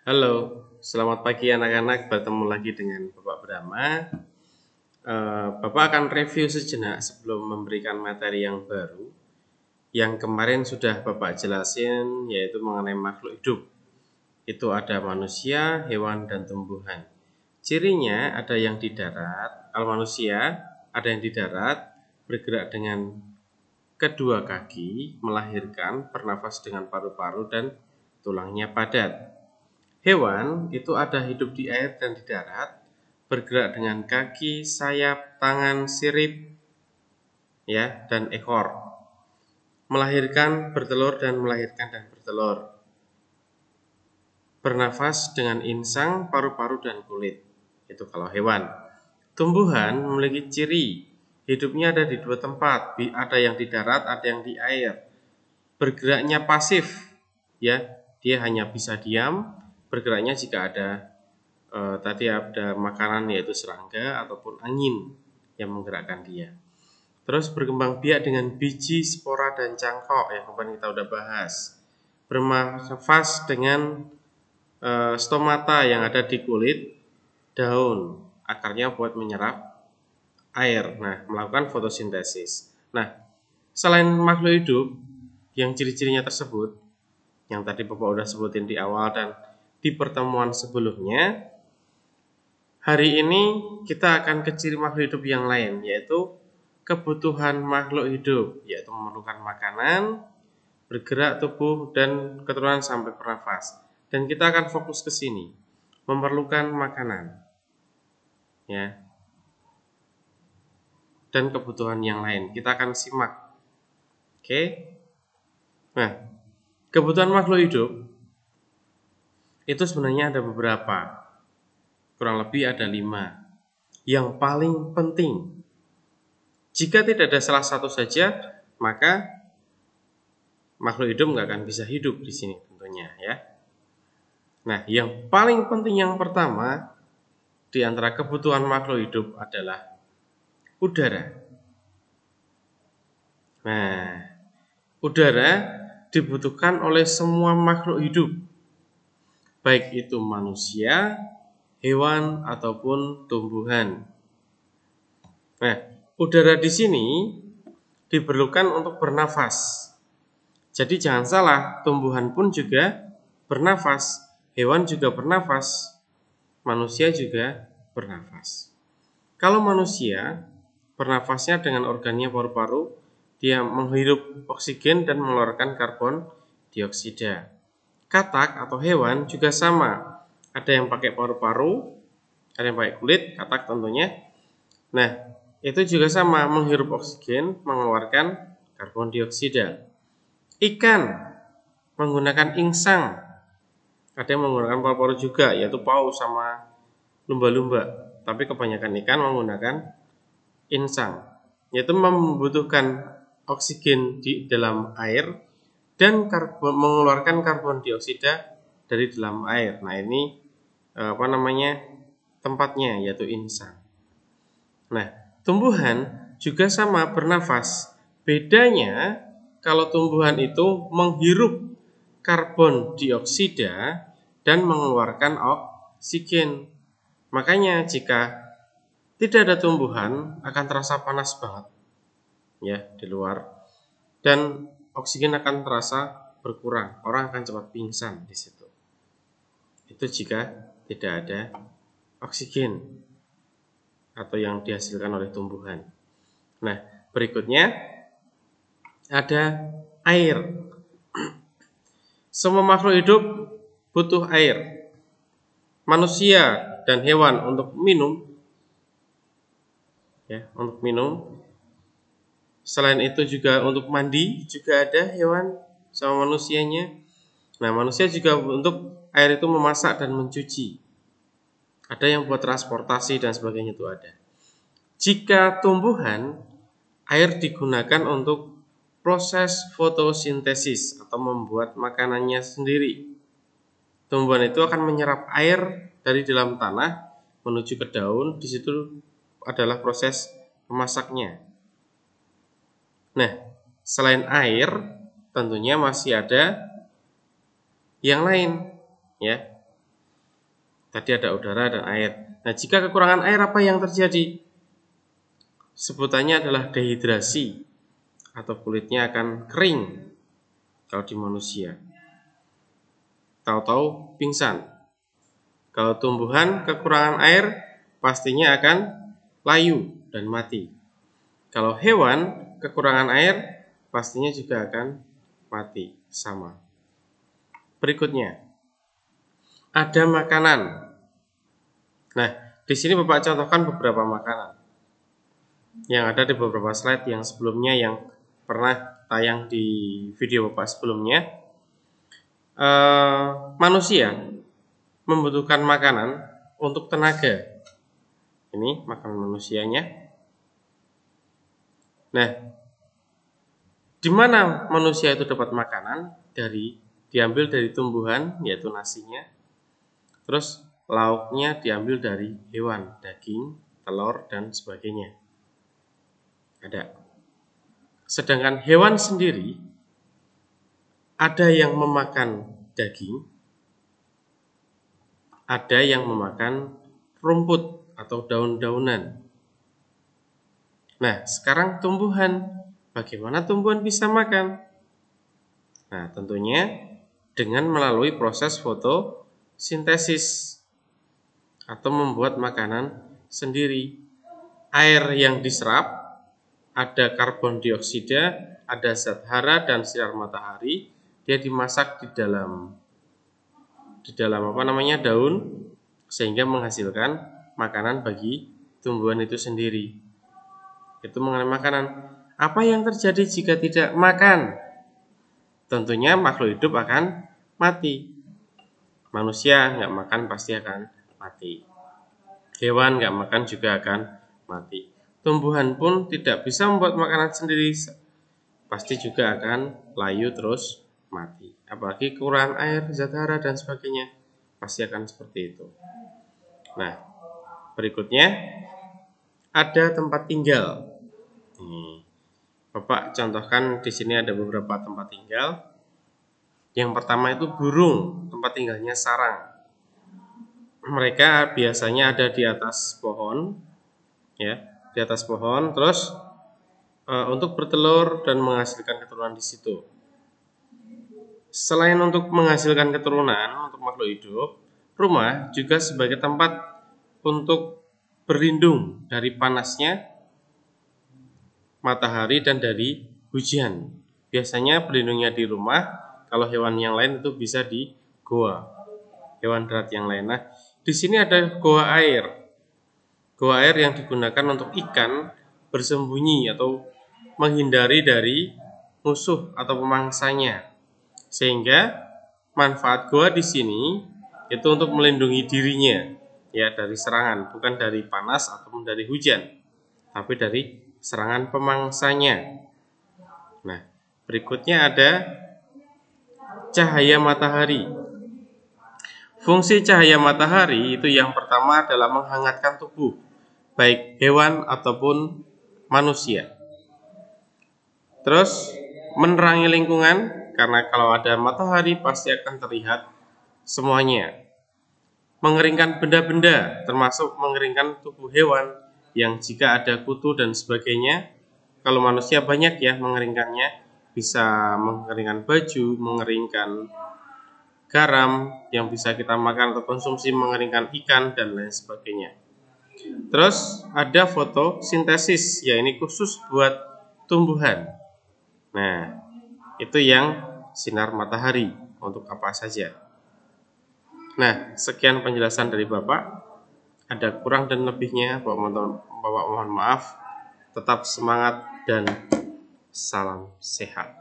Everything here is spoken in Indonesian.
Halo, selamat pagi anak-anak. Bertemu lagi dengan Bapak Brahma. Bapak akan review sejenak sebelum memberikan materi yang baru. Yang kemarin sudah Bapak jelasin, yaitu mengenai makhluk hidup. Itu ada manusia, hewan, dan tumbuhan. Cirinya ada yang di darat. Kalau manusia ada yang di darat, bergerak dengan kedua kaki, melahirkan, bernafas dengan paru-paru, dan tulangnya padat. Hewan itu ada hidup di air dan di darat, bergerak dengan kaki, sayap, tangan, sirip, ya, dan ekor. Melahirkan, bertelur, dan melahirkan dan bertelur. Bernafas dengan insang, paru-paru, dan kulit. Itu kalau hewan. Tumbuhan memiliki ciri hidupnya ada di dua tempat, ada yang di darat, ada yang di air. Bergeraknya pasif, ya, dia hanya bisa diam. Bergeraknya jika tadi ada makanan, yaitu serangga ataupun angin yang menggerakkan dia. Terus berkembang biak dengan biji, spora, dan cangkok yang kemarin kita udah bahas. Bernafas dengan stomata yang ada di kulit, daun, akarnya buat menyerap air. Nah, melakukan fotosintesis. Nah, selain makhluk hidup yang ciri-cirinya tersebut, yang tadi Bapak udah sebutin di awal dan di pertemuan sebelumnya, hari ini kita akan ke ciri makhluk hidup yang lain, yaitu kebutuhan makhluk hidup, yaitu memerlukan makanan, bergerak tubuh, dan keturunan sampai bernafas. Dan kita akan fokus ke sini, memerlukan makanan, ya, dan kebutuhan yang lain. Kita akan simak. Oke. Nah, kebutuhan makhluk hidup itu sebenarnya ada beberapa, kurang lebih ada 5. Yang paling penting, jika tidak ada salah satu saja, maka makhluk hidup nggak akan bisa hidup di sini tentunya, ya. Nah, yang paling penting yang pertama di antara kebutuhan makhluk hidup adalah udara. Nah, udara dibutuhkan oleh semua makhluk hidup, baik itu manusia, hewan, ataupun tumbuhan. Nah, udara di sini diperlukan untuk bernafas. Jadi jangan salah, tumbuhan pun juga bernafas, hewan juga bernafas, manusia juga bernafas. Kalau manusia bernafasnya dengan organnya paru-paru, dia menghirup oksigen dan mengeluarkan karbon dioksida. Katak atau hewan juga sama, ada yang pakai paru-paru, ada yang pakai kulit, katak tentunya. Nah, itu juga sama, menghirup oksigen, mengeluarkan karbon dioksida. Ikan menggunakan insang, ada yang menggunakan paru-paru juga, yaitu paus sama lumba-lumba. Tapi kebanyakan ikan menggunakan insang, yaitu membutuhkan oksigen di dalam air dan mengeluarkan karbon dioksida dari dalam air. Nah, ini tempatnya, yaitu insang. Nah, tumbuhan juga sama, bernafas. Bedanya, kalau tumbuhan itu menghirup karbon dioksida dan mengeluarkan oksigen. Makanya jika tidak ada tumbuhan, akan terasa panas banget, ya, di luar, dan oksigen akan terasa berkurang. Orang akan cepat pingsan di situ. Itu jika tidak ada oksigen atau yang dihasilkan oleh tumbuhan. Nah, berikutnya ada air. Semua makhluk hidup butuh air. Manusia dan hewan untuk minum, ya, untuk minum. Selain itu juga untuk mandi juga ada hewan sama manusianya. Nah, manusia juga untuk air itu memasak dan mencuci. Ada yang buat transportasi dan sebagainya itu ada. Jika tumbuhan, air digunakan untuk proses fotosintesis atau membuat makanannya sendiri. Tumbuhan itu akan menyerap air dari dalam tanah menuju ke daun. Di situ adalah proses memasaknya. Nah, selain air, tentunya masih ada yang lain, ya. Tadi ada udara dan air. Nah, jika kekurangan air apa yang terjadi? Sebutannya adalah dehidrasi atau kulitnya akan kering kalau di manusia. Tahu-tahu pingsan. Kalau tumbuhan kekurangan air pastinya akan layu dan mati. Kalau hewan kekurangan air pastinya juga akan mati sama. Berikutnya, ada makanan. Nah, di sini Bapak contohkan beberapa makanan yang ada di beberapa slide yang sebelumnya yang pernah tayang di video Bapak sebelumnya. Manusia membutuhkan makanan untuk tenaga. Ini makanan manusianya. Nah, di mana manusia itu dapat makanan? Diambil dari tumbuhan, yaitu nasinya. Terus lauknya diambil dari hewan, daging, telur, dan sebagainya. Ada. Sedangkan hewan sendiri, ada yang memakan daging, ada yang memakan rumput atau daun-daunan. Nah, sekarang tumbuhan. Bagaimana tumbuhan bisa makan? Nah, tentunya dengan melalui proses fotosintesis atau membuat makanan sendiri. Air yang diserap, ada karbon dioksida, ada zat hara dan sinar matahari, dia dimasak di dalam daun sehingga menghasilkan makanan bagi tumbuhan itu sendiri. Itu mengenai makanan. Apa yang terjadi jika tidak makan? Tentunya makhluk hidup akan mati. Manusia nggak makan pasti akan mati. Hewan nggak makan juga akan mati. Tumbuhan pun tidak bisa membuat makanan sendiri, pasti juga akan layu terus mati. Apalagi kekurangan air, zat hara dan sebagainya, pasti akan seperti itu. Nah, berikutnya ada tempat tinggal. Bapak contohkan di sini ada beberapa tempat tinggal. Yang pertama itu burung, tempat tinggalnya sarang. Mereka biasanya ada di atas pohon, ya, di atas pohon. Terus untuk bertelur dan menghasilkan keturunan di situ. Selain untuk menghasilkan keturunan untuk makhluk hidup, rumah juga sebagai tempat untuk berlindung dari panasnya matahari dan dari hujan. Biasanya berlindungnya di rumah. Kalau hewan yang lain itu bisa di goa, hewan darat yang lain. Nah, di sini ada goa air. Goa air yang digunakan untuk ikan bersembunyi atau menghindari dari musuh atau pemangsanya. Sehingga manfaat goa di sini itu untuk melindungi dirinya, ya, dari serangan, bukan dari panas ataupun dari hujan, tapi dari serangan pemangsanya. Nah, berikutnya ada cahaya matahari. Fungsi cahaya matahari itu yang pertama adalah menghangatkan tubuh, baik hewan ataupun manusia. Terus menerangi lingkungan, karena kalau ada matahari pasti akan terlihat semuanya. Mengeringkan benda-benda, termasuk mengeringkan tubuh hewan yang jika ada kutu dan sebagainya. Kalau manusia banyak ya mengeringkannya, bisa mengeringkan baju, mengeringkan garam yang bisa kita makan atau konsumsi, mengeringkan ikan dan lain sebagainya. Terus ada fotosintesis, ya ini khusus buat tumbuhan. Nah, itu yang sinar matahari untuk apa saja. Nah, sekian penjelasan dari Bapak. Ada kurang dan lebihnya, Bapak mohon maaf. Tetap semangat dan salam sehat.